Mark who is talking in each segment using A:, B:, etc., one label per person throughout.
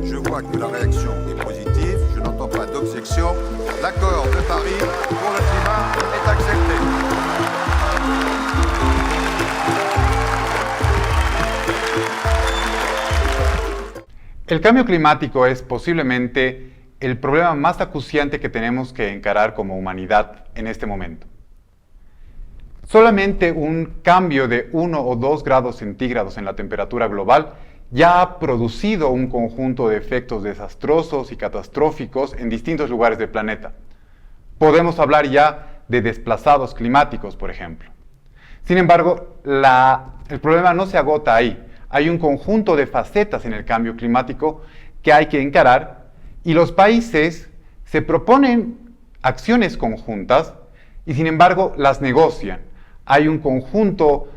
A: Je vois que la réaction est positive, je n'entends pas d'objection. L'accord de Paris pour le climat est accepté.
B: El cambio climático es posiblemente el problema más acuciante que tenemos que encarar como humanidad en este momento. Solamente un cambio de 1 o 2 grados centígrados en la temperatura global ya ha producido un conjunto de efectos desastrosos y catastróficos en distintos lugares del planeta. Podemos hablar ya de desplazados climáticos, por ejemplo. Sin embargo, el problema no se agota ahí. Hay un conjunto de facetas en el cambio climático que hay que encarar y los países se proponen acciones conjuntas y sin embargo las negocian. Hay un conjunto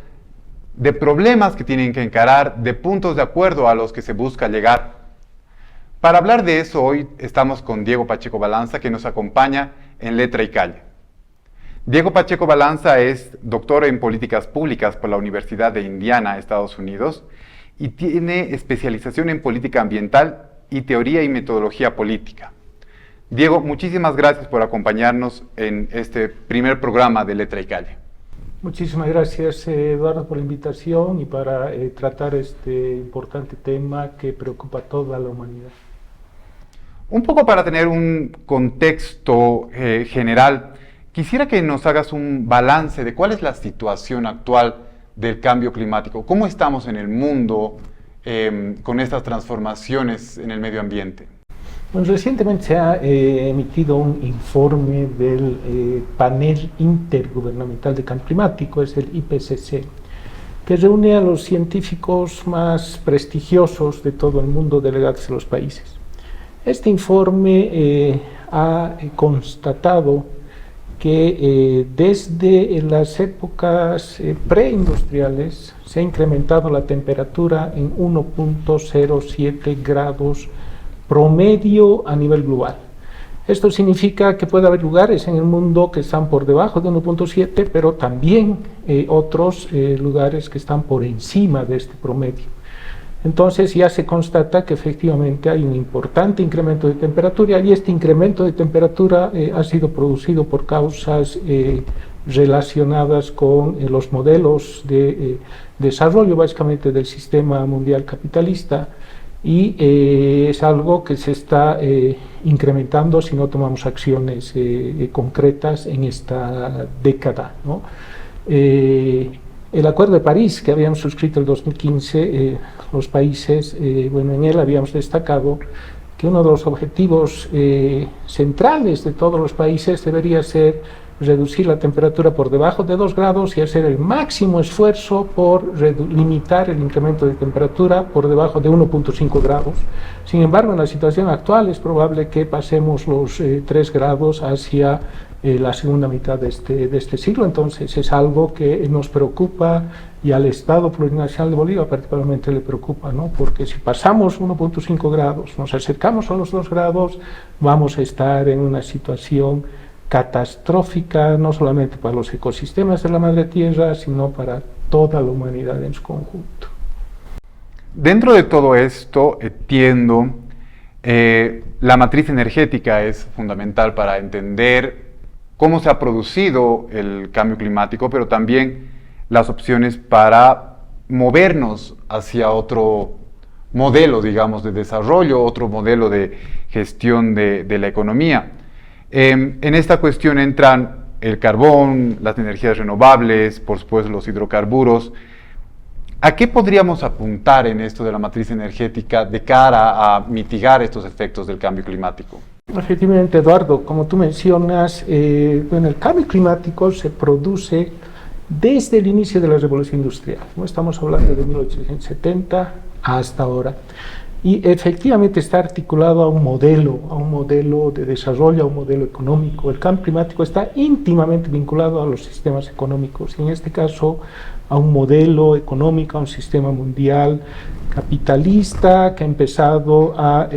B: de problemas que tienen que encarar, de puntos de acuerdo a los que se busca llegar. Para hablar de eso hoy estamos con Diego Pacheco Balanza, que nos acompaña en Letra y Calle. Diego Pacheco Balanza es doctor en políticas públicas por la Universidad de Indiana, Estados Unidos, y tiene especialización en política ambiental y teoría y metodología política. Diego, muchísimas gracias por acompañarnos en este primer programa de Letra y Calle.
C: Muchísimas gracias, Eduardo, por la invitación y para tratar este importante tema que preocupa a toda la humanidad.
B: Un poco para tener un contexto general, quisiera que nos hagas un balance de cuál es la situación actual del cambio climático. ¿Cómo estamos en el mundo con estas transformaciones en el medio ambiente?
C: Bueno, recientemente se ha emitido un informe del Panel Intergubernamental de Cambio Climático, es el IPCC, que reúne a los científicos más prestigiosos de todo el mundo delegados a los países. Este informe ha constatado que desde las épocas preindustriales se ha incrementado la temperatura en 1.07 grados promedio a nivel global. Esto significa que puede haber lugares en el mundo que están por debajo de 1.7, pero también otros lugares que están por encima de este promedio. Entonces ya se constata que efectivamente hay un importante incremento de temperatura y este incremento de temperatura ha sido producido por causas relacionadas con los modelos de desarrollo básicamente del sistema mundial capitalista y es algo que se está incrementando si no tomamos acciones concretas en esta década, ¿no? El Acuerdo de París que habíamos suscrito en 2015, los países, en él habíamos destacado que uno de los objetivos centrales de todos los países debería ser reducir la temperatura por debajo de 2 grados y hacer el máximo esfuerzo por limitar el incremento de temperatura por debajo de 1.5 grados. Sin embargo, en la situación actual es probable que pasemos los 3 grados hacia la segunda mitad de este siglo. Entonces es algo que nos preocupa y al Estado Plurinacional de Bolivia particularmente le preocupa, ¿no? Porque si pasamos 1.5 grados, nos acercamos a los 2 grados, vamos a estar en una situación catastrófica, no solamente para los ecosistemas de la madre tierra, sino para toda la humanidad en su conjunto.
B: Dentro de todo esto, entiendo, la matriz energética es fundamental para entender cómo se ha producido el cambio climático, pero también las opciones para movernos hacia otro modelo, digamos, de desarrollo, otro modelo de gestión de la economía. En esta cuestión entran el carbón, las energías renovables, por supuesto los hidrocarburos. ¿A qué podríamos apuntar en esto de la matriz energética de cara a mitigar estos efectos del cambio climático?
C: Efectivamente, Eduardo, como tú mencionas, el cambio climático se produce desde el inicio de la revolución industrial, ¿no? Estamos hablando de 1870 hasta ahora. y efectivamente está articulado a un modelo de desarrollo, a un modelo económico. El cambio climático está íntimamente vinculado a los sistemas económicos, y en este caso a un modelo económico, a un sistema mundial capitalista que ha empezado a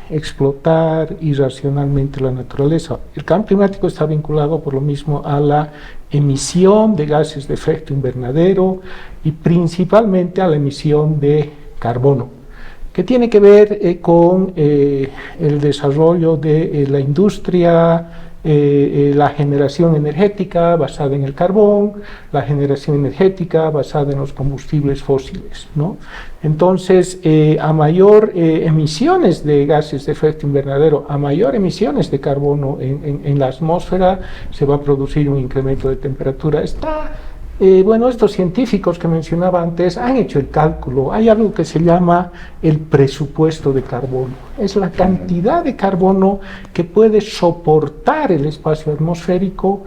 C: explotar irracionalmente la naturaleza. El cambio climático está vinculado por lo mismo a la emisión de gases de efecto invernadero y principalmente a la emisión de carbono, que tiene que ver con el desarrollo de la industria, la generación energética basada en el carbón, la generación energética basada en los combustibles fósiles, ¿no? Entonces, a mayor emisiones de gases de efecto invernadero, a mayor emisiones de carbono en la atmósfera, se va a producir un incremento de temperatura. Bueno, estos científicos que mencionaba antes han hecho el cálculo. Hay algo que se llama el presupuesto de carbono. Es la cantidad de carbono que puede soportar el espacio atmosférico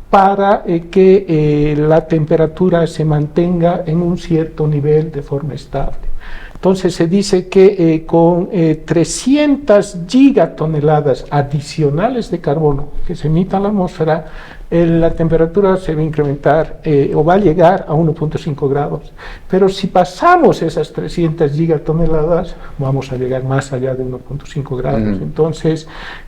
C: para que la temperatura se mantenga en un cierto nivel de forma estable. Entonces se dice que con 300 gigatoneladas adicionales de carbono que se emita a la atmósfera, la temperatura se va a incrementar o va a llegar a 1.5 grados. Pero si pasamos esas 300 gigatoneladas, vamos a llegar más allá de 1.5 grados. Entonces,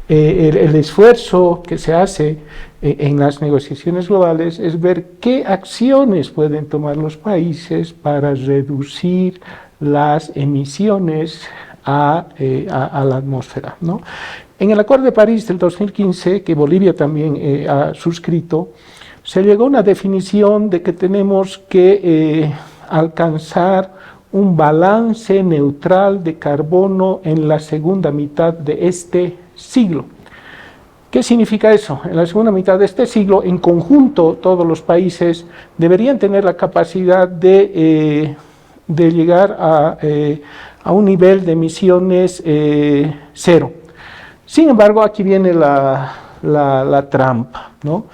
C: el esfuerzo que se hace en las negociaciones globales es ver qué acciones pueden tomar los países para reducir las emisiones a la atmósfera, ¿no? En el Acuerdo de París del 2015, que Bolivia también ha suscrito, se llegó a una definición de que tenemos que alcanzar un balance neutral de carbono en la segunda mitad de este siglo. ¿Qué significa eso? En la segunda mitad de este siglo, en conjunto, todos los países deberían tener la capacidad de llegar a un nivel de emisiones cero. Sin embargo, aquí viene la trampa, ¿no?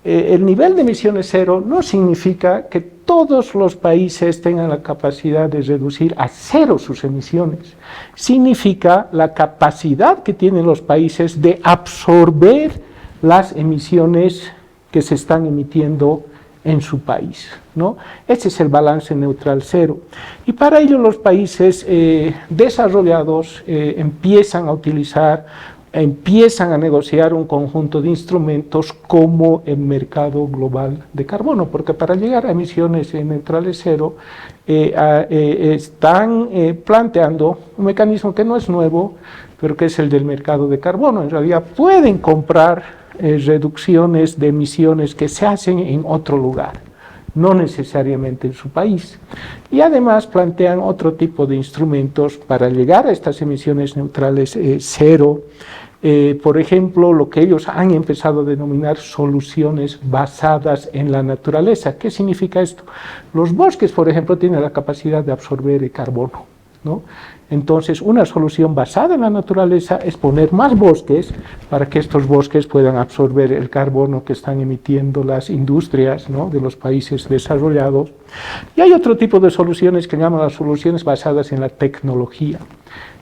C: El nivel de emisiones cero no significa que todos los países tengan la capacidad de reducir a cero sus emisiones. Significa la capacidad que tienen los países de absorber las emisiones que se están emitiendo en su país, ¿no? Ese es el balance neutral cero. Y para ello los países desarrollados empiezan a negociar un conjunto de instrumentos como el mercado global de carbono, porque para llegar a emisiones neutrales cero están planteando un mecanismo que no es nuevo, pero que es el del mercado de carbono. En realidad pueden comprar reducciones de emisiones que se hacen en otro lugar, no necesariamente en su país. Y además plantean otro tipo de instrumentos para llegar a estas emisiones neutrales cero. Por ejemplo, lo que ellos han empezado a denominar soluciones basadas en la naturaleza. ¿Qué significa esto? Los bosques, por ejemplo, tienen la capacidad de absorber el carbono, ¿no? Entonces, una solución basada en la naturaleza es poner más bosques para que estos bosques puedan absorber el carbono que están emitiendo las industrias, ¿no?, de los países desarrollados. Y hay otro tipo de soluciones que llaman las soluciones basadas en la tecnología.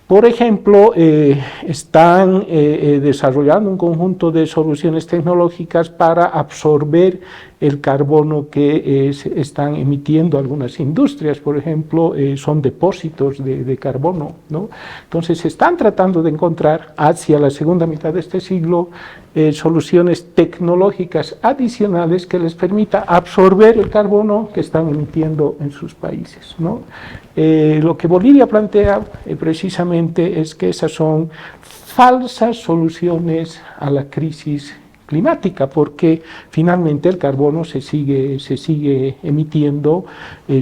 C: Por ejemplo, están desarrollando un conjunto de soluciones tecnológicas para absorber el carbono que están emitiendo algunas industrias. Por ejemplo, son depósitos de carbono, ¿no? Entonces, están tratando de encontrar hacia la segunda mitad de este siglo soluciones tecnológicas adicionales que les permita absorber el carbono que están emitiendo en sus países, ¿no? Lo que Bolivia plantea precisamente es que esas son falsas soluciones a la crisis climática, porque finalmente el carbono se sigue emitiendo,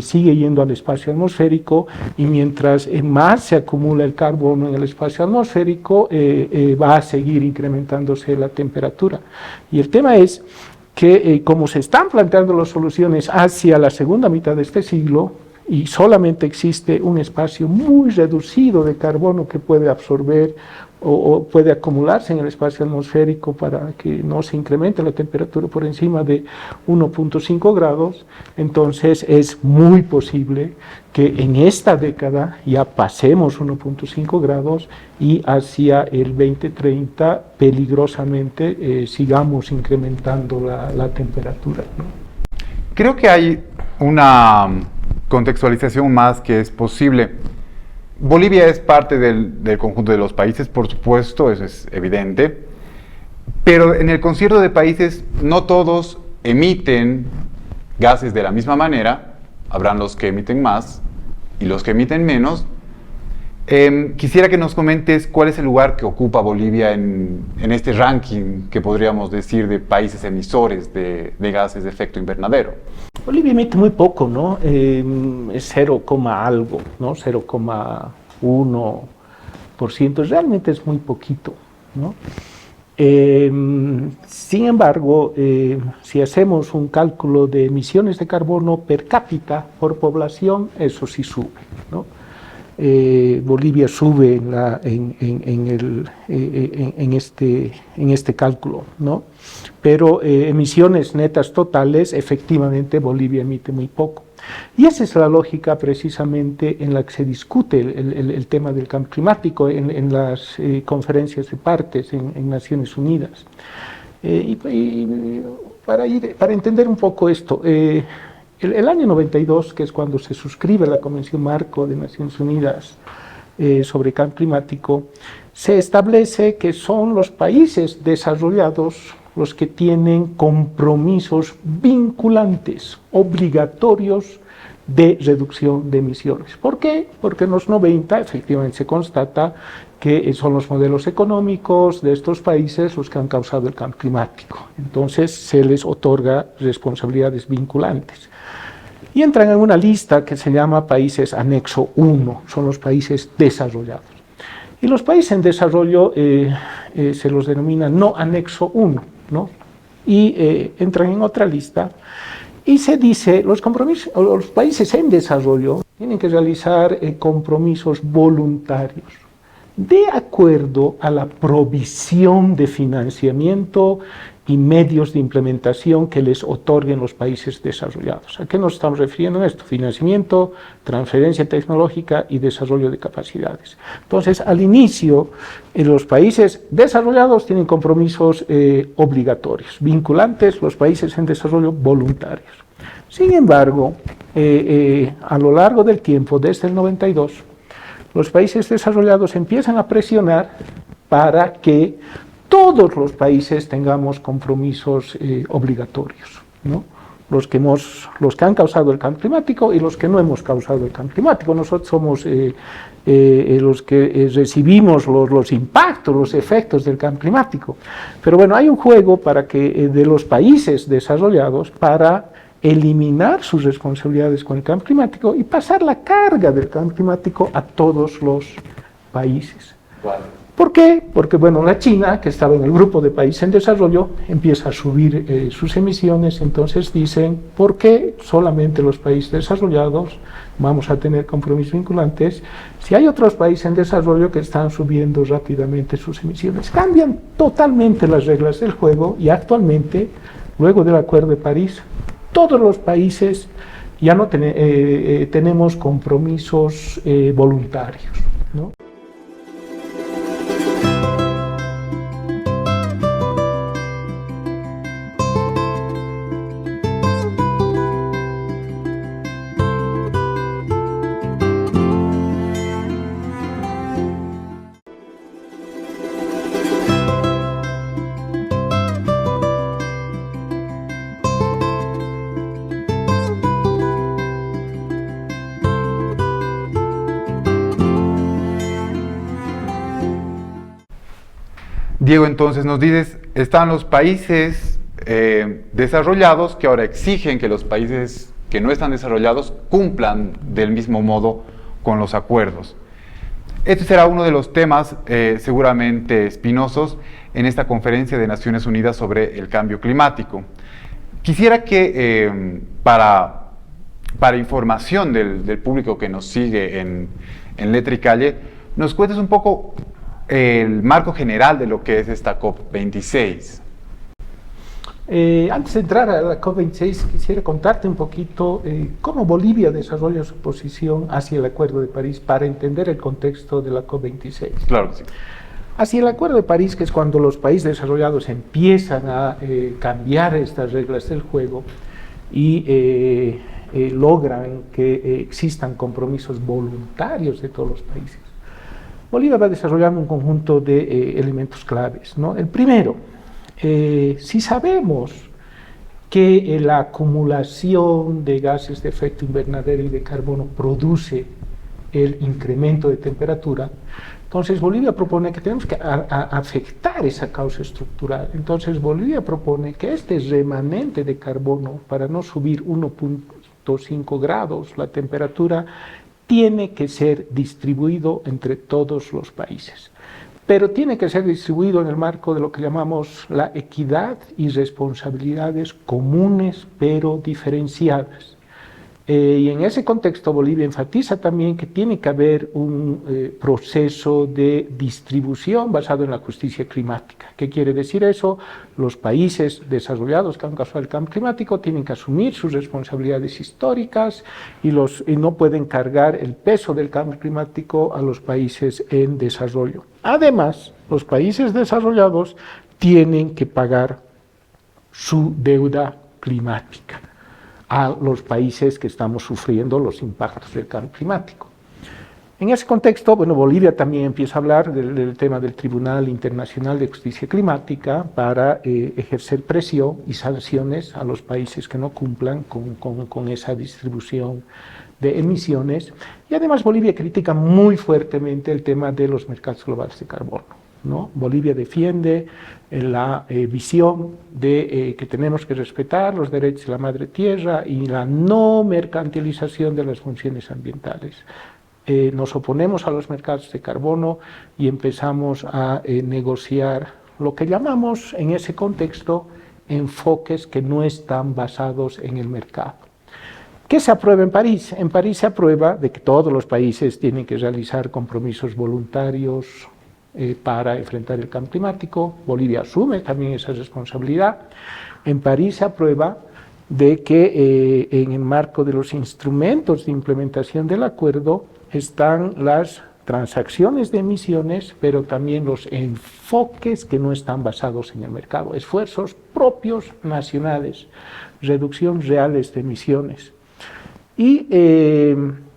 C: sigue yendo al espacio atmosférico, y mientras más se acumula el carbono en el espacio atmosférico, va a seguir incrementándose la temperatura. Y el tema es que como se están planteando las soluciones hacia la segunda mitad de este siglo, y solamente existe un espacio muy reducido de carbono que puede absorber o puede acumularse en el espacio atmosférico para que no se incremente la temperatura por encima de 1.5 grados, entonces es muy posible que en esta década ya pasemos 1.5 grados y hacia el 2030 peligrosamente sigamos incrementando la temperatura, ¿no?
B: Creo que hay una contextualización más que es posible. Bolivia es parte del conjunto de los países, por supuesto, eso es evidente, pero en el concierto de países no todos emiten gases de la misma manera, habrán los que emiten más y los que emiten menos. Quisiera que nos comentes cuál es el lugar que ocupa Bolivia en este ranking que podríamos decir de países emisores de gases de efecto invernadero.
C: Bolivia emite muy poco, ¿no? Es 0, algo, ¿no? 0,1%, realmente es muy poquito, ¿no? Sin embargo, si hacemos un cálculo de emisiones de carbono per cápita por población, eso sí sube, ¿no? Bolivia sube en este cálculo, ¿no? Pero emisiones netas totales, efectivamente Bolivia emite muy poco. Y esa es la lógica precisamente en la que se discute el tema del cambio climático en las conferencias de partes en Naciones Unidas. Para entender un poco esto, el año 92, que es cuando se suscribe la Convención Marco de Naciones Unidas sobre cambio climático, se establece que son los países desarrollados los que tienen compromisos vinculantes, obligatorios de reducción de emisiones. ¿Por qué? Porque en los 90 efectivamente se constata que son los modelos económicos de estos países los que han causado el cambio climático. Entonces se les otorga responsabilidades vinculantes. Y entran en una lista que se llama países anexo 1, son los países desarrollados. Y los países en desarrollo se los denomina no anexo 1, ¿no? Y entran en otra lista y se dice, los países en desarrollo tienen que realizar compromisos voluntarios de acuerdo a la provisión de financiamiento y medios de implementación que les otorguen los países desarrollados. ¿A qué nos estamos refiriendo en esto? Financiamiento, transferencia tecnológica y desarrollo de capacidades. Entonces, al inicio, los países desarrollados tienen compromisos obligatorios, vinculantes, los países en desarrollo voluntarios. Sin embargo, a lo largo del tiempo, desde el 92, los países desarrollados empiezan a presionar para que todos los países tengamos compromisos obligatorios, ¿no? Los que han causado el cambio climático y los que no hemos causado el cambio climático. Nosotros somos los que recibimos los impactos, los efectos del cambio climático. Pero bueno, hay un juego para que de los países desarrollados para eliminar sus responsabilidades con el cambio climático y pasar la carga del cambio climático a todos los países. ¿Por qué? Porque bueno, la China, que estaba en el grupo de países en desarrollo, empieza a subir sus emisiones, entonces dicen, ¿por qué solamente los países desarrollados vamos a tener compromisos vinculantes si hay otros países en desarrollo que están subiendo rápidamente sus emisiones? Cambian totalmente las reglas del juego y actualmente, luego del Acuerdo de París, todos los países ya no tenemos compromisos voluntarios, ¿no?
B: Diego, entonces nos dices, están los países desarrollados que ahora exigen que los países que no están desarrollados cumplan del mismo modo con los acuerdos. Este será uno de los temas seguramente espinosos en esta conferencia de Naciones Unidas sobre el cambio climático. Quisiera que para para información del público que nos sigue en Letra y Calle, nos cuentes un poco el marco general de lo que es esta COP26.
C: Antes de entrar a la COP26, quisiera contarte un poquito cómo Bolivia desarrolla su posición hacia el Acuerdo de París para entender el contexto de la COP26.
B: Claro que sí.
C: Hacia el Acuerdo de París, que es cuando los países desarrollados empiezan a cambiar estas reglas del juego y logran que existan compromisos voluntarios de todos los países. Bolivia va desarrollando un conjunto de elementos claves, ¿no? El primero, si sabemos que la acumulación de gases de efecto invernadero y de carbono produce el incremento de temperatura, entonces Bolivia propone que tenemos que afectar esa causa estructural. Entonces Bolivia propone que este remanente de carbono, para no subir 1.5 grados la temperatura, tiene que ser distribuido entre todos los países. Pero tiene que ser distribuido en el marco de lo que llamamos la equidad y responsabilidades comunes pero diferenciadas. Y en ese contexto Bolivia enfatiza también que tiene que haber un proceso de distribución basado en la justicia climática. ¿Qué quiere decir eso? Los países desarrollados que han causado el cambio climático tienen que asumir sus responsabilidades históricas y no pueden cargar el peso del cambio climático a los países en desarrollo. Además, los países desarrollados tienen que pagar su deuda climática a los países que estamos sufriendo los impactos del cambio climático. En ese contexto, bueno, Bolivia también empieza a hablar del tema del Tribunal Internacional de Justicia Climática para ejercer presión y sanciones a los países que no cumplan con esa distribución de emisiones. Y además Bolivia critica muy fuertemente el tema de los mercados globales de carbono, ¿no? Bolivia defiende la visión de que tenemos que respetar los derechos de la madre tierra y la no mercantilización de las funciones ambientales. Nos oponemos a los mercados de carbono y empezamos a negociar lo que llamamos en ese contexto enfoques que no están basados en el mercado. ¿Qué se aprueba en París? En París se aprueba de que todos los países tienen que realizar compromisos voluntarios para enfrentar el cambio climático. Bolivia asume también esa responsabilidad. En París se aprueba de que en el marco de los instrumentos de implementación del acuerdo están las transacciones de emisiones, pero también los enfoques que no están basados en el mercado, esfuerzos propios nacionales, reducción reales de emisiones. Y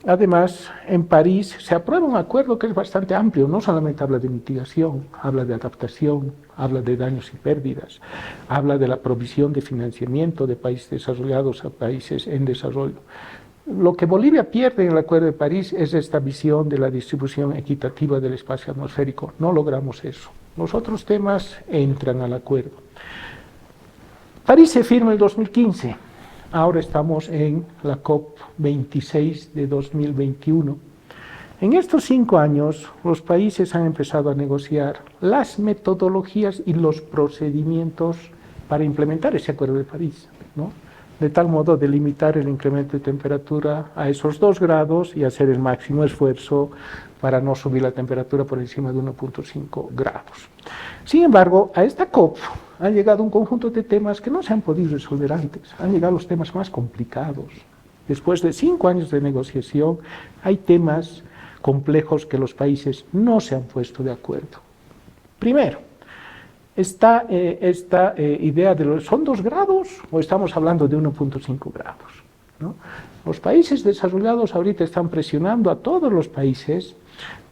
C: además, en París se aprueba un acuerdo que es bastante amplio, no solamente habla de mitigación, habla de adaptación, habla de daños y pérdidas, habla de la provisión de financiamiento de países desarrollados a países en desarrollo. Lo que Bolivia pierde en el Acuerdo de París es esta visión de la distribución equitativa del espacio atmosférico. No logramos eso. Los otros temas entran al acuerdo. París se firma en 2015. Ahora estamos en la COP26 de 2021. En estos 5 años, los países han empezado a negociar las metodologías y los procedimientos para implementar ese Acuerdo de París, ¿no? De tal modo de limitar el incremento de temperatura a esos 2 grados y hacer el máximo esfuerzo para no subir la temperatura por encima de 1.5 grados. Sin embargo, a esta COP han llegado un conjunto de temas que no se han podido resolver antes. Han llegado los temas más complicados. Después de 5 años de negociación, hay temas complejos que los países no se han puesto de acuerdo. Primero, esta idea de ¿son 2 grados o estamos hablando de 1.5 grados? ¿No? Los países desarrollados ahorita están presionando a todos los países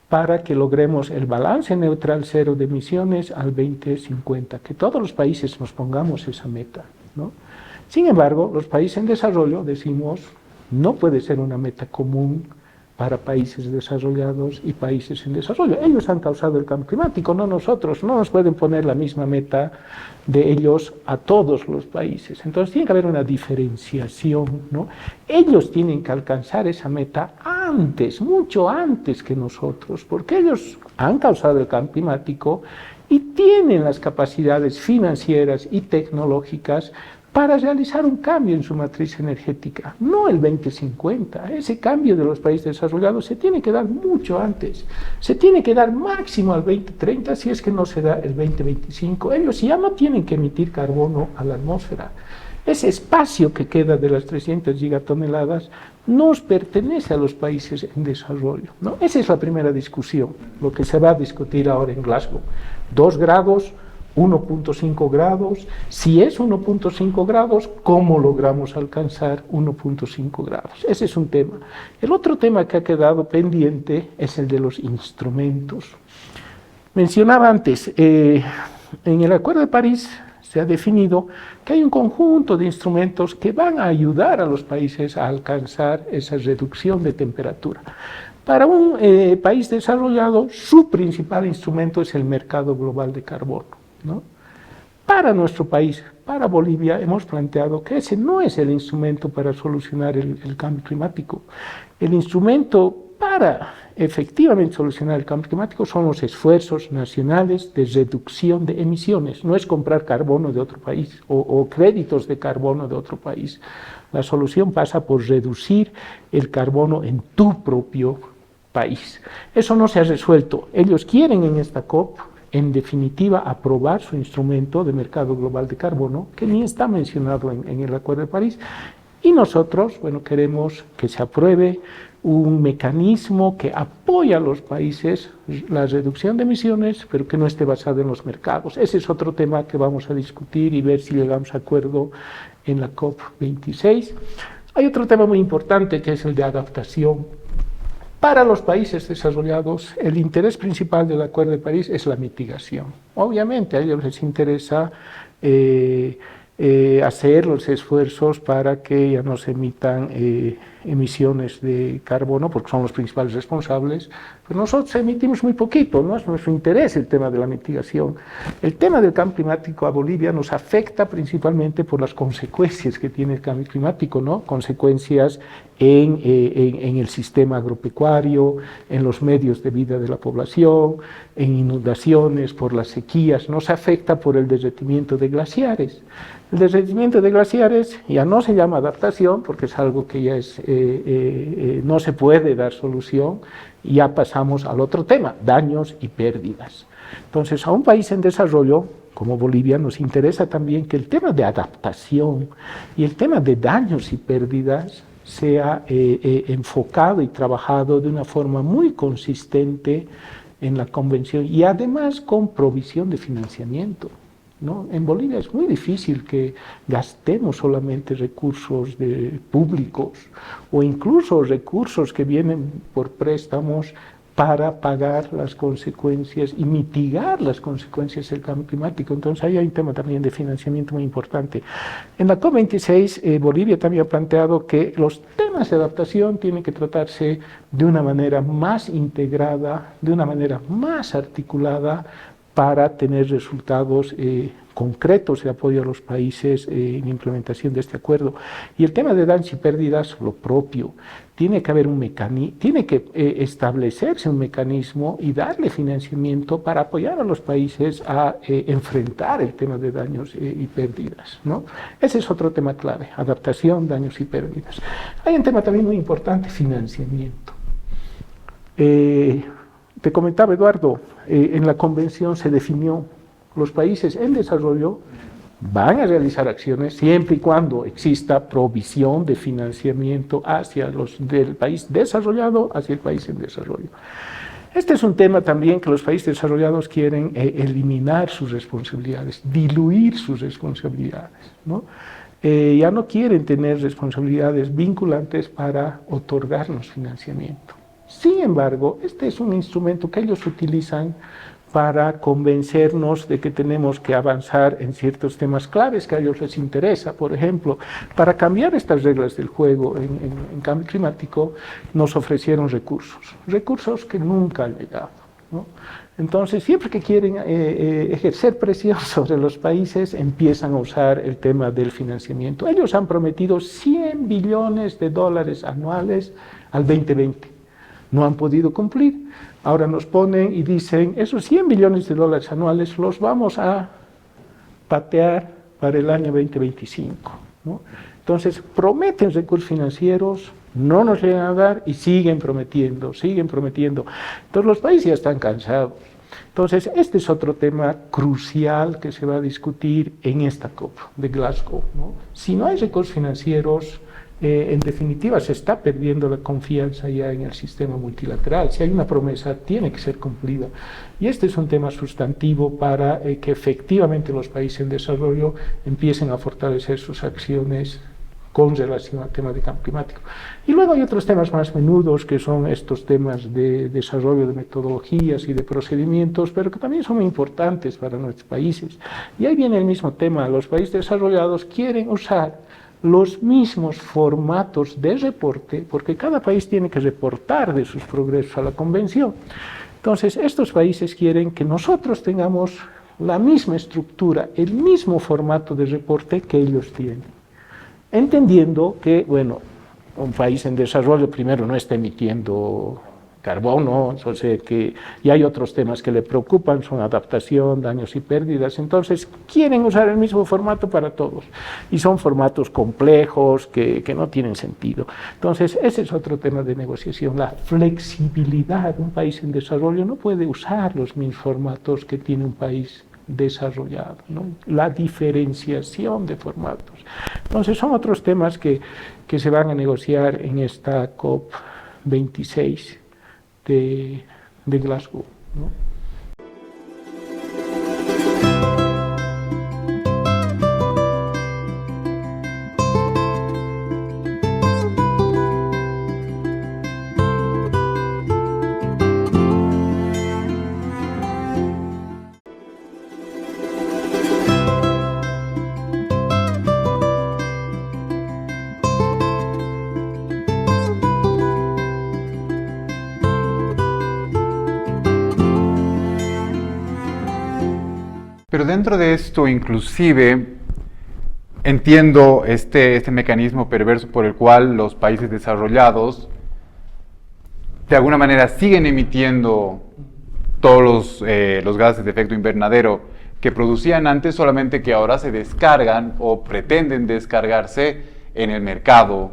C: para que logremos el balance neutral cero de emisiones al 2050, que todos los países nos pongamos esa meta, ¿no? Sin embargo, los países en desarrollo decimos, no puede ser una meta común para países desarrollados y países en desarrollo. Ellos han causado el cambio climático, no nosotros. No nos pueden poner la misma meta de ellos a todos los países. Entonces tiene que haber una diferenciación, ¿no? Ellos tienen que alcanzar esa meta antes, mucho antes que nosotros, porque ellos han causado el cambio climático y tienen las capacidades financieras y tecnológicas para realizar un cambio en su matriz energética, no el 2050. Ese cambio de los países desarrollados se tiene que dar mucho antes, se tiene que dar máximo al 2030, si es que no se da el 2025. Ellos ya no tienen que emitir carbono a la atmósfera. Ese espacio que queda de las 300 gigatoneladas nos pertenece a los países en desarrollo, ¿no? Esa es la primera discusión, lo que se va a discutir ahora en Glasgow. 2 grados, 1.5 grados, si es 1.5 grados, ¿cómo logramos alcanzar 1.5 grados? Ese es un tema. El otro tema que ha quedado pendiente es el de los instrumentos. Mencionaba antes, en el Acuerdo de París se ha definido que hay un conjunto de instrumentos que van a ayudar a los países a alcanzar esa reducción de temperatura. Para un país desarrollado, su principal instrumento es el mercado global de carbono, ¿no? Para nuestro país, para Bolivia, hemos planteado que ese no es el instrumento para solucionar el cambio climático. El instrumento para efectivamente solucionar el cambio climático son los esfuerzos nacionales de reducción de emisiones. No es comprar carbono de otro país o créditos de carbono de otro país. La solución pasa por reducir el carbono en tu propio país. Eso no se ha resuelto. Ellos quieren en esta COP, en definitiva, aprobar su instrumento de mercado global de carbono, que ni está mencionado en el Acuerdo de París. Y nosotros, bueno, queremos que se apruebe un mecanismo que apoya a los países la reducción de emisiones, pero que no esté basado en los mercados. Ese es otro tema que vamos a discutir y ver si llegamos a acuerdo en la COP26. Hay otro tema muy importante que es el de adaptación. Para los países desarrollados, el interés principal del Acuerdo de París es la mitigación. Obviamente a ellos les interesa hacer los esfuerzos para que ya no se emitan emisiones de carbono, porque son los principales responsables, pero nosotros emitimos muy poquito, no es nuestro interés el tema de la mitigación. El tema del cambio climático a Bolivia nos afecta principalmente por las consecuencias que tiene el cambio climático, ¿no? Consecuencias en el sistema agropecuario, en los medios de vida de la población, en inundaciones, por las sequías, nos afecta por el derretimiento de glaciares. El derretimiento de glaciares ya no se llama adaptación, porque es algo que ya es, no se puede dar solución, y ya pasamos al otro tema, daños y pérdidas. Entonces, a un país en desarrollo como Bolivia nos interesa también que el tema de adaptación y el tema de daños y pérdidas sea enfocado y trabajado de una forma muy consistente en la Convención y además con provisión de financiamiento, ¿no? En Bolivia es muy difícil que gastemos solamente recursos públicos o incluso recursos que vienen por préstamos para pagar las consecuencias y mitigar las consecuencias del cambio climático. Entonces ahí hay un tema también de financiamiento muy importante. En la COP26 Bolivia también ha planteado que los temas de adaptación tienen que tratarse de una manera más integrada, de una manera más articulada, para tener resultados concretos de apoyo a los países en la implementación de este acuerdo. Y el tema de daños y pérdidas, lo propio. Tiene que haber un mecanismo, tiene que establecerse un mecanismo y darle financiamiento para apoyar a los países a enfrentar el tema de daños y pérdidas, ¿no? Ese es otro tema clave, adaptación, daños y pérdidas. Hay un tema también muy importante, financiamiento. Te comentaba, Eduardo, en la convención se definió los países en desarrollo van a realizar acciones siempre y cuando exista provisión de financiamiento hacia del país desarrollado hacia el país en desarrollo. Este es un tema también que los países desarrollados quieren eliminar sus responsabilidades, diluir sus responsabilidades, ¿no? Ya no quieren tener responsabilidades vinculantes para otorgarnos financiamiento. Sin embargo, este es un instrumento que ellos utilizan para convencernos de que tenemos que avanzar en ciertos temas claves que a ellos les interesa. Por ejemplo, para cambiar estas reglas del juego en cambio climático, nos ofrecieron recursos que nunca han llegado, ¿no? Entonces, siempre que quieren ejercer presión sobre los países, empiezan a usar el tema del financiamiento. Ellos han prometido $100 billones anuales al 2020. No han podido cumplir. Ahora nos ponen y dicen, esos $100 billones anuales los vamos a patear para el año 2025, ¿no? Entonces, prometen recursos financieros, no nos llegan a dar y siguen prometiendo, siguen prometiendo. Entonces, los países ya están cansados. Entonces, este es otro tema crucial que se va a discutir en esta COP de Glasgow, ¿no? Si no hay recursos financieros, en definitiva se está perdiendo la confianza ya en el sistema multilateral. Si hay una promesa, tiene que ser cumplida. Y este es un tema sustantivo para que efectivamente los países en desarrollo empiecen a fortalecer sus acciones con relación al tema de cambio climático. Y luego hay otros temas más menudos, que son estos temas de desarrollo de metodologías y de procedimientos, pero que también son muy importantes para nuestros países. Y ahí viene el mismo tema: los países desarrollados quieren usar los mismos formatos de reporte, porque cada país tiene que reportar de sus progresos a la convención. Entonces, estos países quieren que nosotros tengamos la misma estructura, el mismo formato de reporte que ellos tienen, entendiendo que, bueno, un país en desarrollo primero no está emitiendo carbono, entonces y hay otros temas que le preocupan, son adaptación, daños y pérdidas. Entonces quieren usar el mismo formato para todos, y son formatos complejos que no tienen sentido. Entonces ese es otro tema de negociación, la flexibilidad. Un país en desarrollo no puede usar los mismos formatos que tiene un país desarrollado, ¿no? La diferenciación de formatos. Entonces son otros temas que se van a negociar en esta COP26 de Glasgow, ¿no?
B: Pero dentro de esto, inclusive, entiendo este mecanismo perverso por el cual los países desarrollados de alguna manera siguen emitiendo todos los gases de efecto invernadero que producían antes, solamente que ahora se descargan o pretenden descargarse en el mercado,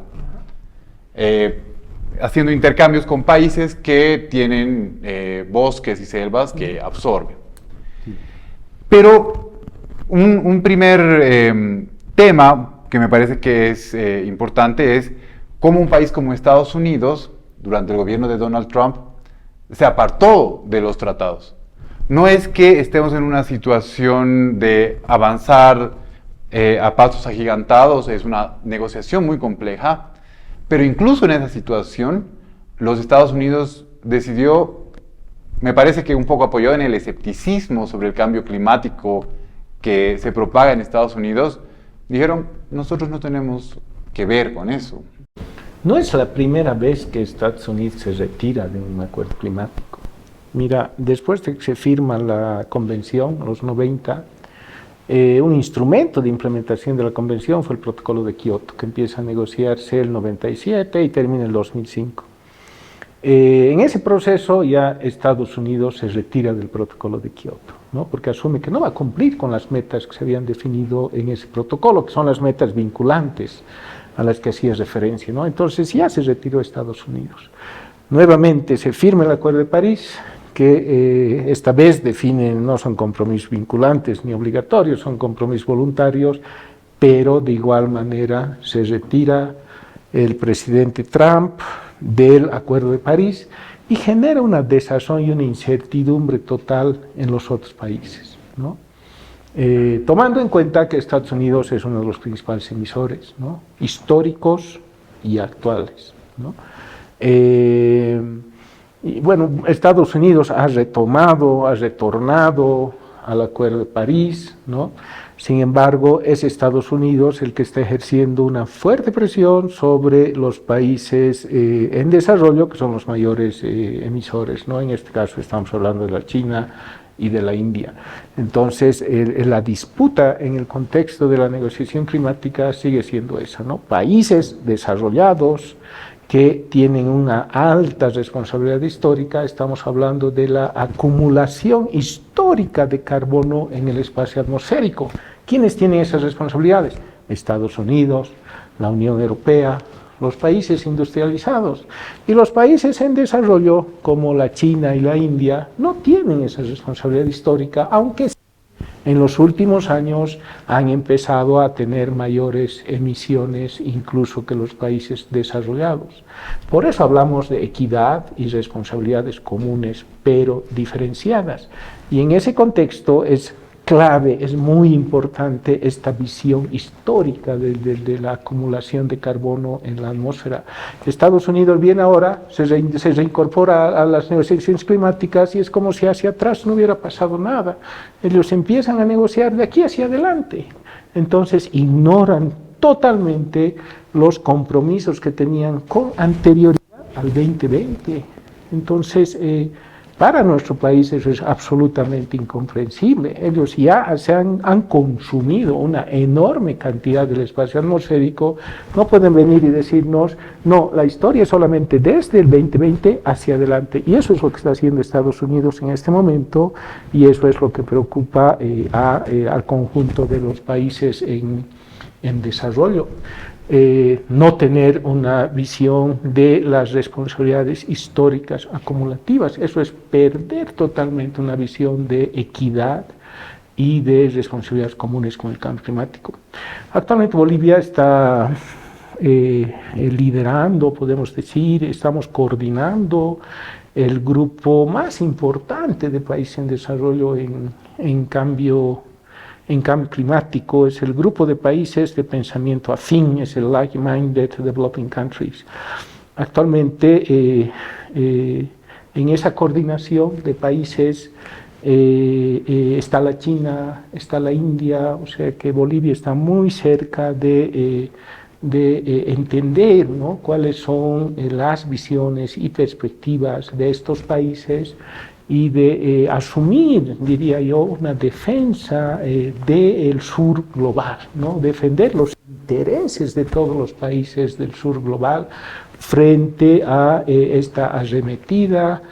B: haciendo intercambios con países que tienen bosques y selvas que absorben. Pero un primer tema que me parece que es importante es cómo un país como Estados Unidos, durante el gobierno de Donald Trump, se apartó de los tratados. No es que estemos en una situación de avanzar a pasos agigantados, es una negociación muy compleja, pero incluso en esa situación, los Estados Unidos decidió, me parece que un poco apoyado en el escepticismo sobre el cambio climático que se propaga en Estados Unidos, dijeron, nosotros no tenemos que ver con eso.
C: No es la primera vez que Estados Unidos se retira de un acuerdo climático. Mira, después de que se firma la convención, en los 90, un instrumento de implementación de la convención fue el protocolo de Kioto, que empieza a negociarse el 97 y termina el 2005. En ese proceso ya Estados Unidos se retira del protocolo de Kioto, ¿no? Porque asume que no va a cumplir con las metas que se habían definido en ese protocolo, que son las metas vinculantes a las que hacía referencia, ¿no? Entonces ya se retiró Estados Unidos. Nuevamente se firma el Acuerdo de París, que esta vez define, no son compromisos vinculantes ni obligatorios, son compromisos voluntarios, pero de igual manera se retira el presidente Trump del Acuerdo de París y genera una desazón y una incertidumbre total en los otros países, ¿no? Tomando en cuenta que Estados Unidos es uno de los principales emisores, ¿no?, históricos y actuales, ¿no? Y bueno, Estados Unidos ha retornado al Acuerdo de París, ¿no? Sin embargo, es Estados Unidos el que está ejerciendo una fuerte presión sobre los países en desarrollo, que son los mayores emisores, ¿no? En este caso estamos hablando de la China y de la India. Entonces, la disputa en el contexto de la negociación climática sigue siendo esa, ¿no? Países desarrollados que tienen una alta responsabilidad histórica, estamos hablando de la acumulación histórica de carbono en el espacio atmosférico, ¿Quiénes tienen esas responsabilidades? Estados Unidos, la Unión Europea, los países industrializados. Y los países en desarrollo, como la China y la India, no tienen esa responsabilidad histórica, aunque en los últimos años han empezado a tener mayores emisiones incluso que los países desarrollados. Por eso hablamos de equidad y responsabilidades comunes, pero diferenciadas. Y en ese contexto es clave, es muy importante esta visión histórica de la acumulación de carbono en la atmósfera. Estados Unidos viene ahora, se reincorpora a las negociaciones climáticas y es como si hacia atrás no hubiera pasado nada. Ellos empiezan a negociar de aquí hacia adelante. Entonces ignoran totalmente los compromisos que tenían con anterioridad al 2020. Entonces, para nuestro país eso es absolutamente incomprensible. Ellos ya han consumido una enorme cantidad del espacio atmosférico, no pueden venir y decirnos, no, la historia es solamente desde el 2020 hacia adelante. Y eso es lo que está haciendo Estados Unidos en este momento, y eso es lo que preocupa al conjunto de los países en desarrollo. No tener una visión de las responsabilidades históricas acumulativas. Eso es perder totalmente una visión de equidad y de responsabilidades comunes con el cambio climático. Actualmente Bolivia está liderando, podemos decir, estamos coordinando el grupo más importante de países en desarrollo en cambio climático. Es el grupo de países de pensamiento afín, es el Like-Minded Developing Countries. Actualmente en esa coordinación de países está la China, está la India, o sea que Bolivia está muy cerca de entender, ¿no?, cuáles son las visiones y perspectivas de estos países y de asumir, diría yo, una defensa del sur global, ¿no?, defender los intereses de todos los países del sur global frente a esta arremetida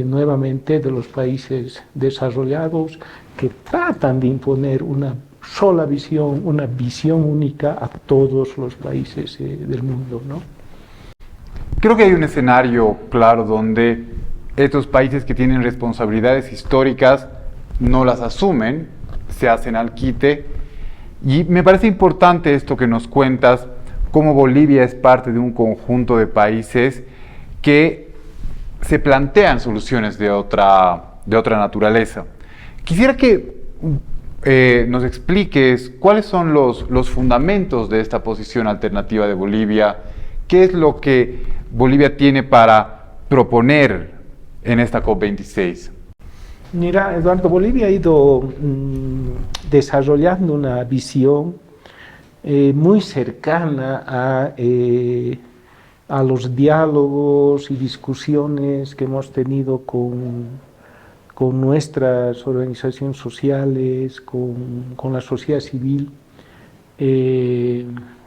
C: nuevamente de los países desarrollados que tratan de imponer una sola visión, una visión única a todos los países del mundo, ¿no?
B: Creo que hay un escenario claro donde estos países que tienen responsabilidades históricas no las asumen, se hacen al quite, y me parece importante esto que nos cuentas, cómo Bolivia es parte de un conjunto de países que se plantean soluciones de otra naturaleza. Quisiera que nos expliques cuáles son los fundamentos de esta posición alternativa de Bolivia, qué es lo que Bolivia tiene para proponer en esta COP26.
C: Mira, Eduardo, Bolivia ha ido desarrollando una visión muy cercana a los diálogos y discusiones que hemos tenido con nuestras organizaciones sociales, con la sociedad civil,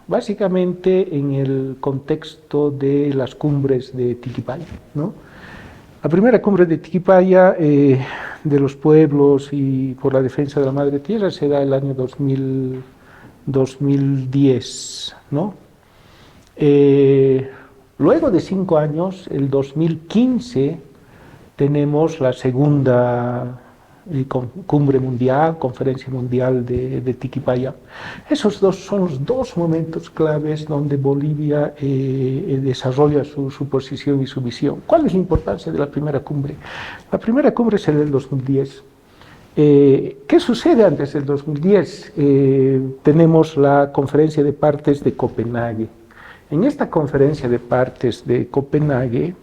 C: básicamente en el contexto de las cumbres de Tiquipaya, ¿no? La primera cumbre de Tiquipaya de los pueblos y por la defensa de la madre tierra se da el año 2010, ¿no? Luego de 5 años, el 2015, tenemos la segunda cumbre mundial, conferencia mundial de Tiquipaya. Esos son los dos momentos claves donde Bolivia desarrolla su posición y su visión. ¿Cuál es la importancia de la primera cumbre? La primera cumbre es en el 2010. ¿Qué sucede antes del 2010? Tenemos la conferencia de partes de Copenhague. En esta conferencia de partes de Copenhague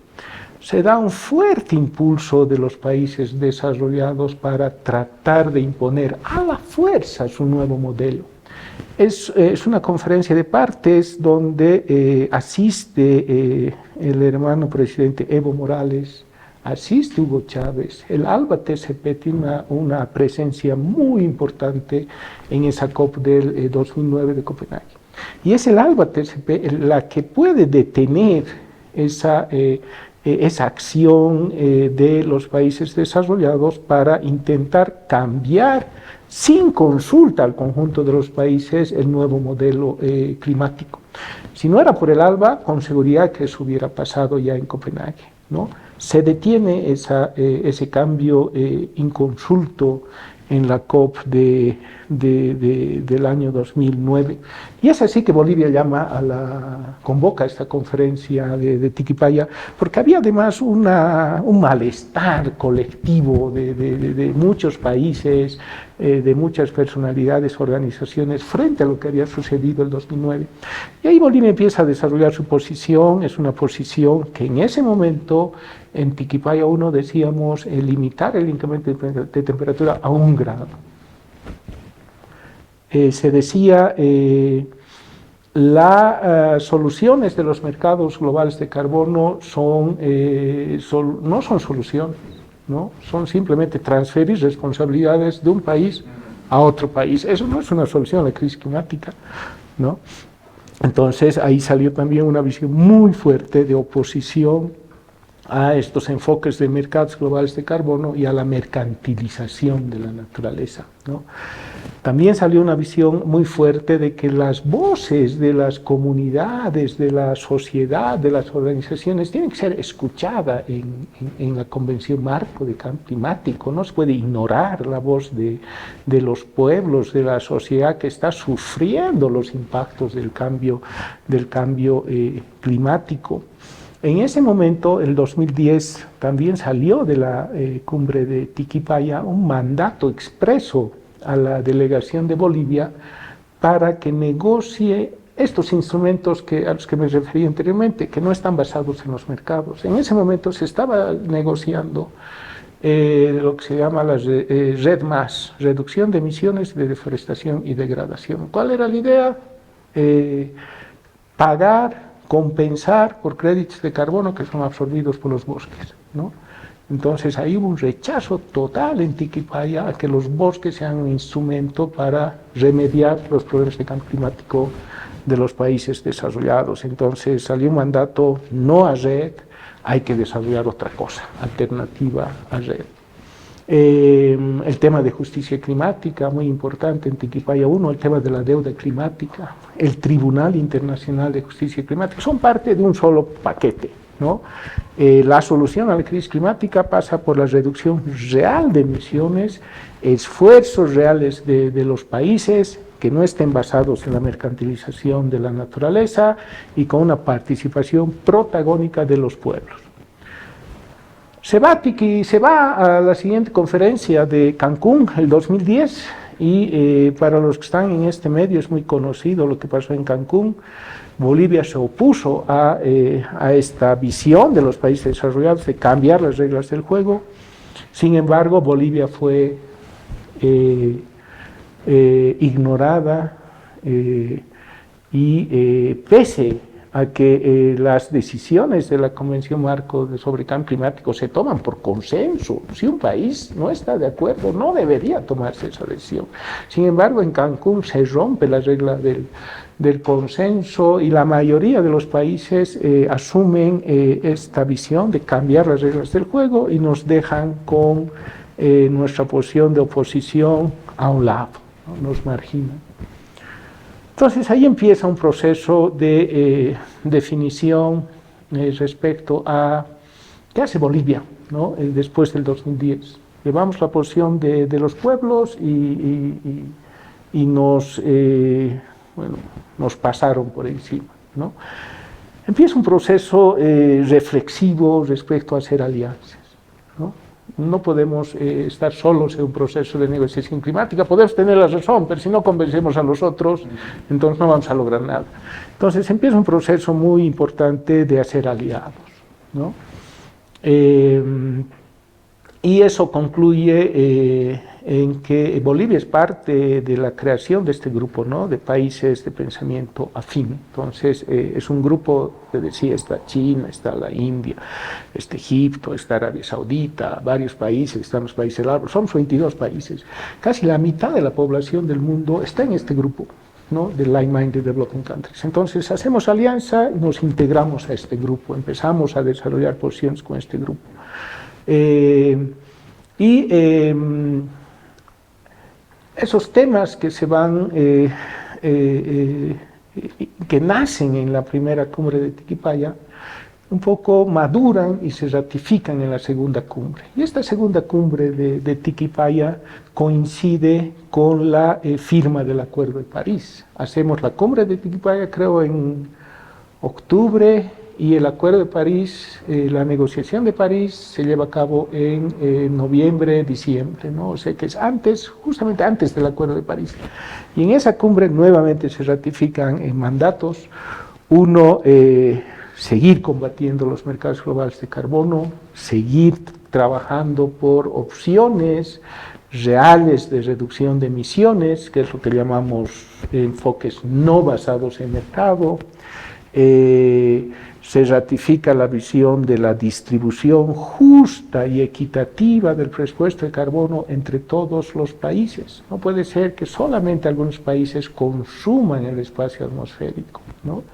C: se da un fuerte impulso de los países desarrollados para tratar de imponer a la fuerza su nuevo modelo. Es una conferencia de partes donde asiste el hermano presidente Evo Morales, asiste Hugo Chávez. El ALBA TCP tiene una presencia muy importante en esa COP del 2009 de Copenhague. Y es el ALBA TCP la que puede detener esa acción de los países desarrollados para intentar cambiar sin consulta al conjunto de los países el nuevo modelo climático. Si no era por el ALBA, con seguridad que eso hubiera pasado ya en Copenhague, ¿no? Se detiene ese cambio inconsulto en la COP del año 2009. Y es así que Bolivia convoca esta conferencia de Tiquipaya, porque había además un malestar colectivo de muchos países, de muchas personalidades, organizaciones, frente a lo que había sucedido el 2009. Y ahí Bolivia empieza a desarrollar su posición, es una posición que en ese momento, en Tiquipaya 1 decíamos limitar el incremento de temperatura a 1 grado. Se decía las soluciones de los mercados globales de carbono no son soluciones, ¿no? Son simplemente transferir responsabilidades de un país a otro país. Eso no es una solución a la crisis climática, ¿no? Entonces ahí salió también una visión muy fuerte de oposición a estos enfoques de mercados globales de carbono y a la mercantilización de la naturaleza, ¿no? También salió una visión muy fuerte de que las voces de las comunidades, de la sociedad, de las organizaciones tienen que ser escuchadas en la Convención Marco de Cambio Climático. No se puede ignorar la voz de los pueblos, de la sociedad que está sufriendo los impactos del cambio climático. En ese momento, el 2010, también salió de la cumbre de Tiquipaya un mandato expreso a la delegación de Bolivia para que negocie estos instrumentos a los que me referí anteriormente, que no están basados en los mercados. En ese momento se estaba negociando lo que se llama la Red Más, reducción de emisiones de deforestación y degradación. ¿Cuál era la idea? Compensar por créditos de carbono que son absorbidos por los bosques, ¿no? Entonces ahí hubo un rechazo total en Tiquipaya a que los bosques sean un instrumento para remediar los problemas de cambio climático de los países desarrollados. Entonces salió un mandato no a RED, hay que desarrollar otra cosa, alternativa a RED. El tema de justicia climática, muy importante en Tiquipaya 1, el tema de la deuda climática, el Tribunal Internacional de Justicia Climática, son parte de un solo paquete, ¿no? La solución a la crisis climática pasa por la reducción real de emisiones, esfuerzos reales de los países que no estén basados en la mercantilización de la naturaleza y con una participación protagónica de los pueblos. Se va a la siguiente conferencia de Cancún, el 2010, y para los que están en este medio es muy conocido lo que pasó en Cancún. Bolivia se opuso a esta visión de los países desarrollados de cambiar las reglas del juego. Sin embargo, Bolivia fue ignorada y pese a que las decisiones de la Convención Marco sobre Cambio Climático se toman por consenso. Si un país no está de acuerdo, no debería tomarse esa decisión. Sin embargo, en Cancún se rompe la regla del consenso y la mayoría de los países asumen esta visión de cambiar las reglas del juego y nos dejan con nuestra posición de oposición a un lado, ¿no? Nos marginan. Entonces ahí empieza un proceso de definición respecto a qué hace Bolivia, ¿no? Después del 2010. Llevamos la posición de los pueblos y nos pasaron por encima, ¿no? Empieza un proceso reflexivo respecto a hacer alianzas, ¿no? No podemos estar solos en un proceso de negociación climática, podemos tener la razón, pero si no convencemos a los otros, entonces no vamos a lograr nada. Entonces empieza un proceso muy importante de hacer aliados, ¿no? Y eso concluye en que Bolivia es parte de la creación de este grupo, ¿no? De países de pensamiento afín. Entonces es un grupo, te decía, está China, está la India, está Egipto, está Arabia Saudita, varios países, están los países árabes, somos 22 países. Casi la mitad de la población del mundo está en este grupo, ¿no? De like-minded developing countries. Entonces hacemos alianza y nos integramos a este grupo, empezamos a desarrollar posiciones con este grupo. Esos temas que se van, que nacen en la primera cumbre de Tiquipaya, un poco maduran y se ratifican en la segunda cumbre. Y esta segunda cumbre de Tiquipaya coincide con la firma del Acuerdo de París. Hacemos la cumbre de Tiquipaya, creo, en octubre, y el Acuerdo de París, la negociación de París se lleva a cabo en noviembre, diciembre, ¿no? O sea que es antes, justamente antes del Acuerdo de París. Y en esa cumbre nuevamente se ratifican mandatos. Uno, seguir combatiendo los mercados globales de carbono, seguir trabajando por opciones reales de reducción de emisiones, que es lo que llamamos enfoques no basados en mercado. Se ratifica la visión de la distribución justa y equitativa del presupuesto de carbono entre todos los países. No puede ser que solamente algunos países consuman el espacio atmosférico, ¿no?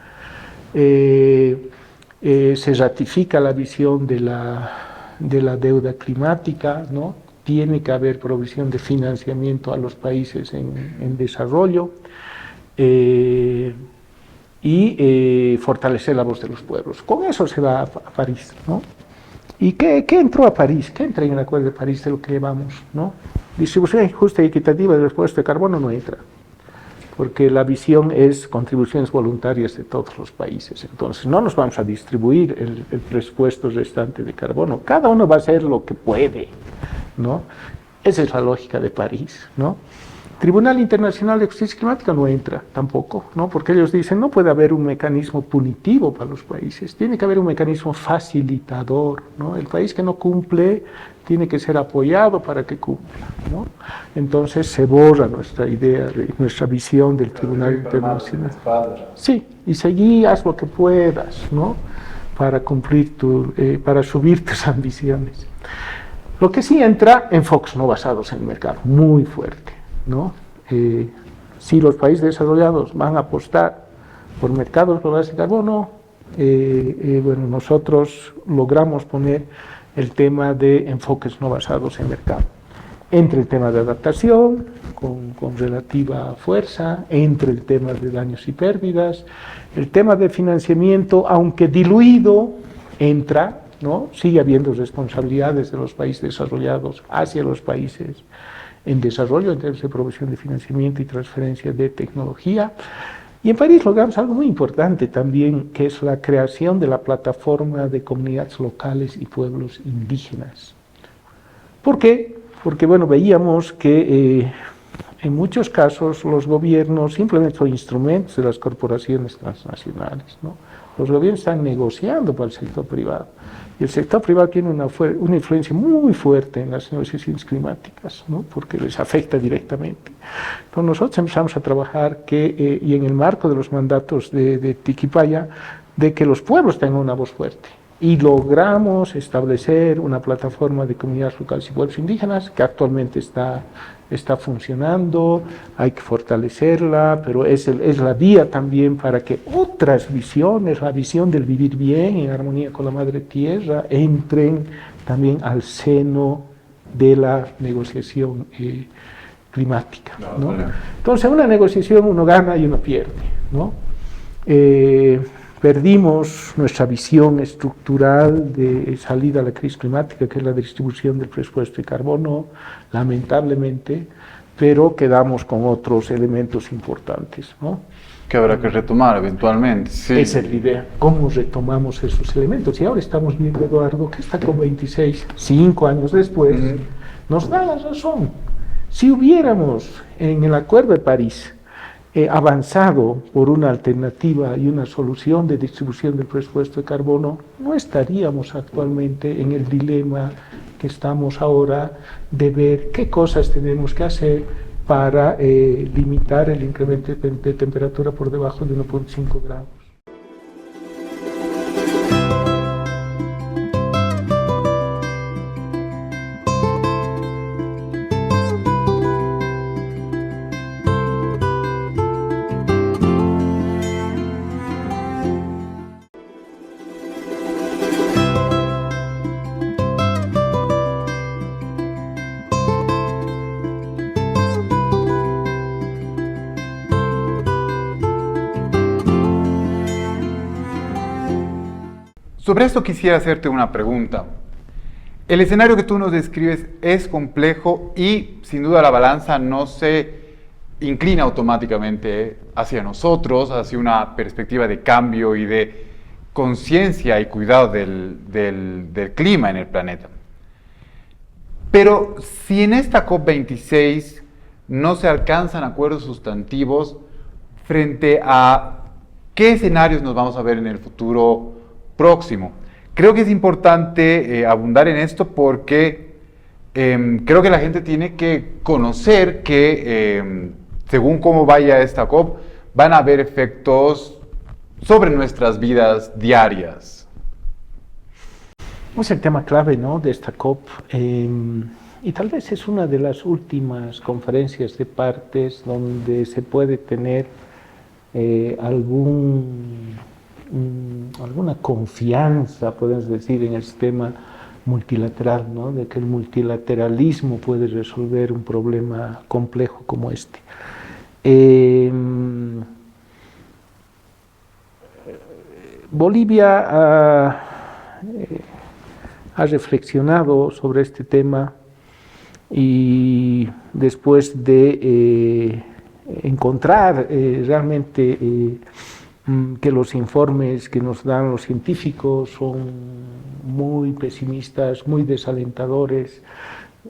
C: Se ratifica la visión de la deuda climática, ¿no? Tiene que haber provisión de financiamiento a los países en desarrollo y fortalecer la voz de los pueblos. Con eso se va a París, ¿no? ¿Y qué entró a París? ¿Qué entra en el Acuerdo de París de lo que llevamos, ¿no? Distribución justa y equitativa del presupuesto de carbono no entra, porque la visión es contribuciones voluntarias de todos los países. Entonces, no nos vamos a distribuir el presupuesto restante de carbono. Cada uno va a hacer lo que puede, ¿no? Esa es la lógica de París, ¿no? Tribunal Internacional de Justicia Climática no entra tampoco, ¿no? Porque ellos dicen no puede haber un mecanismo punitivo para los países, tiene que haber un mecanismo facilitador, ¿no? El país que no cumple tiene que ser apoyado para que cumpla, ¿no? Entonces se borra nuestra idea, nuestra visión del Tribunal Internacional. Sí, y seguí, haz lo que puedas, ¿no? Para cumplir para subir tus ambiciones. Lo que sí entra, enfoques no basados en el mercado, muy fuerte, ¿no? Si los países desarrollados van a apostar por mercados globales de carbono, bueno, nosotros logramos poner el tema de enfoques no basados en mercado. Entre el tema de adaptación, con relativa fuerza, entre el tema de daños y pérdidas, el tema de financiamiento, aunque diluido, entra, ¿no? Sigue habiendo responsabilidades de los países desarrollados hacia los países en desarrollo en términos de provisión de financiamiento y transferencia de tecnología. Y en París logramos algo muy importante también, que es la creación de la plataforma de comunidades locales y pueblos indígenas. ¿Por qué? Porque, bueno, veíamos que en muchos casos los gobiernos simplemente son instrumentos de las corporaciones transnacionales, ¿no? Los gobiernos están negociando para el sector privado. Y el sector privado tiene una influencia muy fuerte en las negociaciones climáticas, ¿no? Porque les afecta directamente. Entonces nosotros empezamos a trabajar y en el marco de los mandatos de Tiquipaya, de que los pueblos tengan una voz fuerte. Y logramos establecer una plataforma de comunidades locales y pueblos indígenas que actualmente está funcionando, hay que fortalecerla, pero es la vía también para que otras visiones, la visión del vivir bien en armonía con la madre tierra, entren también al seno de la negociación climática, ¿no? Entonces, en una negociación uno gana y uno pierde, ¿no? Perdimos nuestra visión estructural de salida a la crisis climática, que es la distribución del presupuesto de carbono, lamentablemente, pero quedamos con otros elementos importantes, ¿no?
B: Que habrá que retomar eventualmente. Sí.
C: Esa es la idea, cómo retomamos esos elementos. Y ahora estamos viendo, Eduardo, que esta COP26, 5 años después, nos da la razón. Si hubiéramos en el Acuerdo de París avanzado por una alternativa y una solución de distribución del presupuesto de carbono, no estaríamos actualmente en el dilema que estamos ahora de ver qué cosas tenemos que hacer para limitar el incremento de temperatura por debajo de 1,5 grados.
B: Sobre esto quisiera hacerte una pregunta. El escenario que tú nos describes es complejo y sin duda la balanza no se inclina automáticamente hacia nosotros, hacia una perspectiva de cambio y de conciencia y cuidado del clima en el planeta. Pero si en esta COP26 no se alcanzan acuerdos sustantivos frente a qué escenarios nos vamos a ver en el futuro próximo, creo que es importante abundar en esto porque creo que la gente tiene que conocer que según cómo vaya esta COP, van a haber efectos sobre nuestras vidas diarias.
C: Es el tema clave, ¿no?, de esta COP, y tal vez es una de las últimas conferencias de partes donde se puede tener alguna confianza, podemos decir, en el sistema multilateral, ¿no?, de que el multilateralismo puede resolver un problema complejo como este. Bolivia ha reflexionado sobre este tema y después de encontrar realmente que los informes que nos dan los científicos son muy pesimistas, muy desalentadores,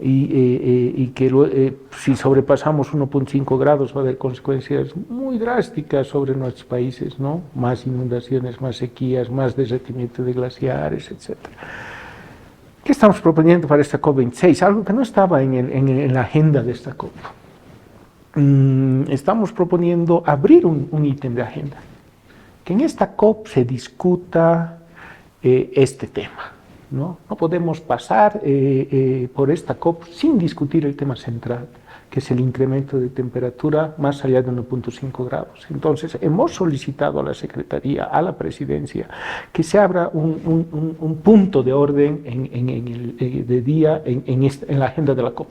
C: y que si sobrepasamos 1.5 grados va a haber consecuencias muy drásticas sobre nuestros países, ¿no? Más inundaciones, más sequías, más derretimiento de glaciares, etc. ¿Qué estamos proponiendo para esta COP26? Algo que no estaba en la agenda de esta COP. Estamos proponiendo abrir un ítem de agenda, que en esta COP se discuta este tema. No podemos pasar por esta COP sin discutir el tema central, que es el incremento de temperatura más allá de 1.5 grados. Entonces, hemos solicitado a la Secretaría, a la Presidencia, que se abra un punto de orden en la agenda de la COP.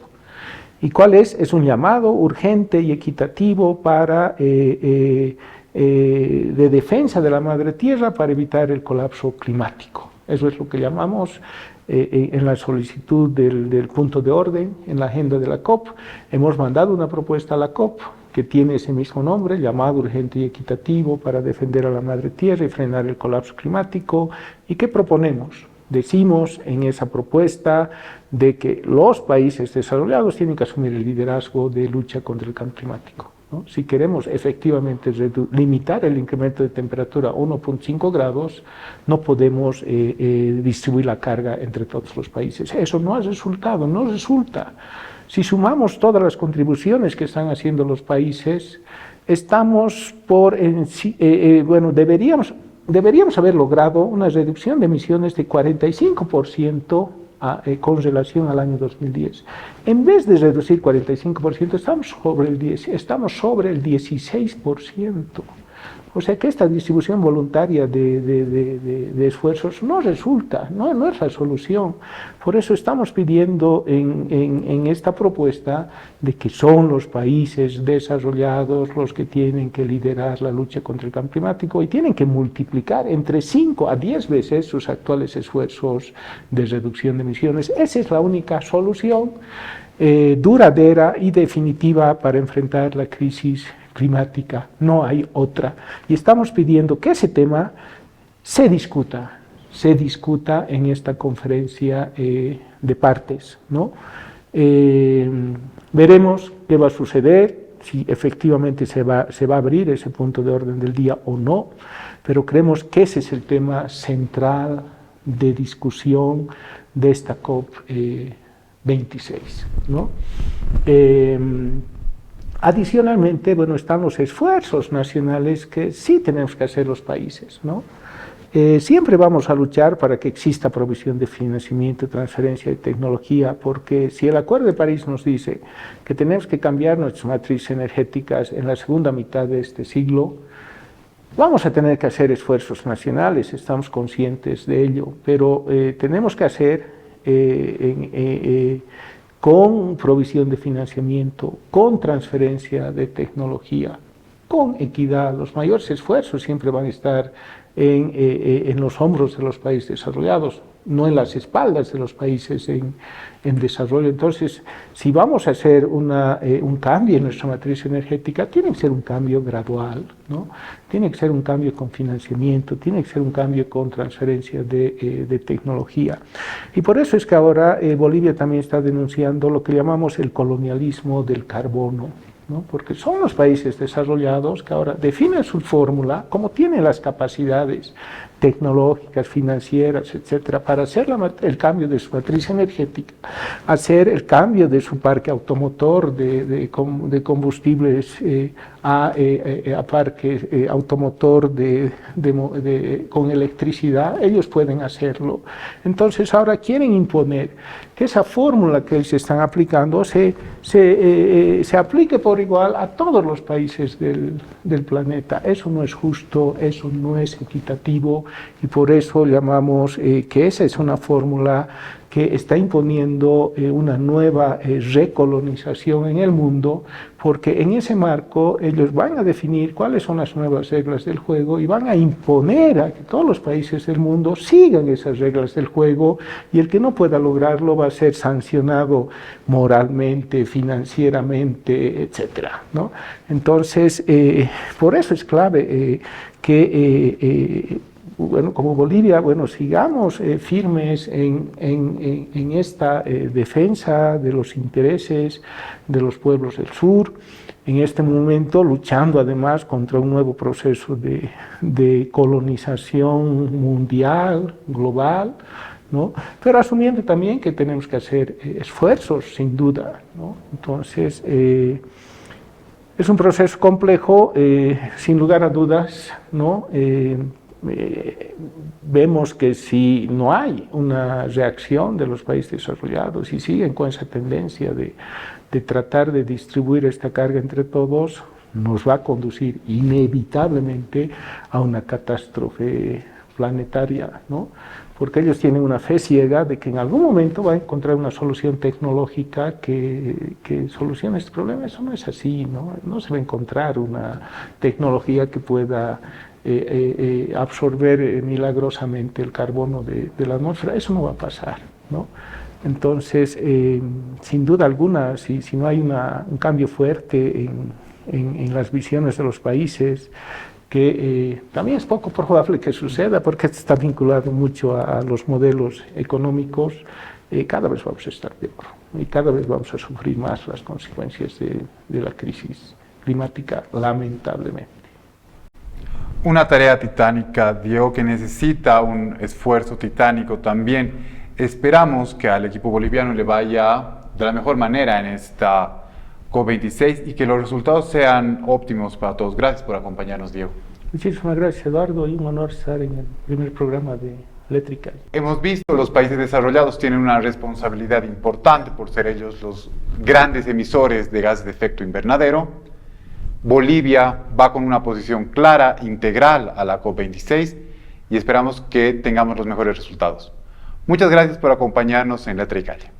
C: ¿Y cuál es? Es un llamado urgente y equitativo para de defensa de la madre tierra para evitar el colapso climático. Eso es lo que llamamos en la solicitud del punto de orden en la agenda de la COP. Hemos mandado una propuesta a la COP que tiene ese mismo nombre, llamado urgente y equitativo para defender a la madre tierra y frenar el colapso climático. ¿Y qué proponemos? Decimos en esa propuesta de que los países desarrollados tienen que asumir el liderazgo de lucha contra el cambio climático, ¿no? Si queremos efectivamente limitar el incremento de temperatura a 1.5 grados, no podemos distribuir la carga entre todos los países. Eso no ha resultado, no resulta. Si sumamos todas las contribuciones que están haciendo los países, estamos deberíamos haber logrado una reducción de emisiones de 45% con relación al año 2010. En vez de reducir 45%, estamos sobre el 16%. O sea que esta distribución voluntaria de esfuerzos no resulta, no es la solución. Por eso estamos pidiendo en esta propuesta de que son los países desarrollados los que tienen que liderar la lucha contra el cambio climático y tienen que multiplicar entre 5 a 10 veces sus actuales esfuerzos de reducción de emisiones. Esa es la única solución duradera y definitiva para enfrentar la crisis climática, no hay otra. Y estamos pidiendo que ese tema se discuta en esta conferencia de partes, ¿no? Veremos qué va a suceder, si efectivamente se va a abrir ese punto de orden del día o no, pero creemos que ese es el tema central de discusión de esta COP26, ¿no? Adicionalmente, están los esfuerzos nacionales que sí tenemos que hacer los países, ¿no? Siempre vamos a luchar para que exista provisión de financiamiento, transferencia de tecnología, porque si el Acuerdo de París nos dice que tenemos que cambiar nuestras matrices energéticas en la segunda mitad de este siglo, vamos a tener que hacer esfuerzos nacionales, estamos conscientes de ello, pero tenemos que hacer con provisión de financiamiento, con transferencia de tecnología, con equidad. Los mayores esfuerzos siempre van a estar en los hombros de los países desarrollados, no en las espaldas de los países en desarrollo. Entonces, si vamos a hacer un cambio en nuestra matriz energética, tiene que ser un cambio gradual, ¿no? Tiene que ser un cambio con financiamiento, tiene que ser un cambio con transferencia de tecnología. Y por eso es que ahora Bolivia también está denunciando lo que llamamos el colonialismo del carbono, ¿no? Porque son los países desarrollados que ahora definen su fórmula, como tienen las capacidades tecnológicas, financieras, etcétera, para hacer el cambio de su matriz energética, hacer el cambio de su parque automotor de combustibles a parque automotor con electricidad. Ellos pueden hacerlo. Entonces ahora quieren imponer que esa fórmula que ellos están aplicando se aplique por igual a todos los países del planeta. Eso no es justo, eso no es equitativo, y por eso llamamos que esa es una fórmula que está imponiendo una nueva recolonización en el mundo, porque en ese marco ellos van a definir cuáles son las nuevas reglas del juego y van a imponer a que todos los países del mundo sigan esas reglas del juego, y el que no pueda lograrlo va a ser sancionado moralmente, financieramente, etcétera, ¿no? Entonces, por eso es clave que bueno, como Bolivia, bueno, sigamos firmes en esta defensa de los intereses de los pueblos del sur, en este momento luchando además contra un nuevo proceso de colonización mundial, global, ¿no? Pero asumiendo también que tenemos que hacer esfuerzos, sin duda, ¿no? Entonces, es un proceso complejo, sin lugar a dudas, ¿no? Vemos que si no hay una reacción de los países desarrollados y siguen con esa tendencia de tratar de distribuir esta carga entre todos, nos va a conducir inevitablemente a una catástrofe planetaria, ¿no? Porque ellos tienen una fe ciega de que en algún momento va a encontrar una solución tecnológica que solucione este problema. Eso no es así, ¿no? No se va a encontrar una tecnología que pueda absorber milagrosamente el carbono de la atmósfera. Eso no va a pasar, ¿no? Entonces, sin duda alguna, si no hay un cambio fuerte en las visiones de los países, que también es poco probable que suceda, porque esto está vinculado mucho a los modelos económicos, cada vez vamos a estar peor y cada vez vamos a sufrir más las consecuencias de la crisis climática, lamentablemente.
B: Una tarea titánica, Diego, que necesita un esfuerzo titánico también. Esperamos que al equipo boliviano le vaya de la mejor manera en esta COP26 y que los resultados sean óptimos para todos. Gracias por acompañarnos, Diego.
C: Muchísimas gracias, Eduardo, y un honor estar en el primer programa de Eléctrica.
B: Hemos visto que los países desarrollados tienen una responsabilidad importante por ser ellos los grandes emisores de gases de efecto invernadero. Bolivia va con una posición clara, integral a la COP26 y esperamos que tengamos los mejores resultados. Muchas gracias por acompañarnos en Letra y Calle.